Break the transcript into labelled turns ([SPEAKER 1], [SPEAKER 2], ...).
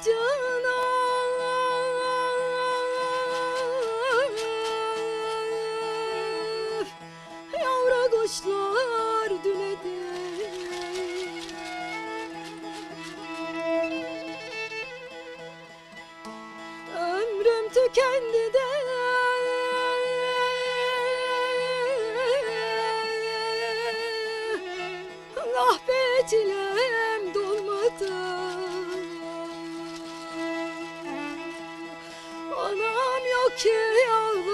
[SPEAKER 1] canım, yavru kuşlar dünedi. Ömrüm tükendi de ah be çilem dolmadı. Anam yok ki yavrum,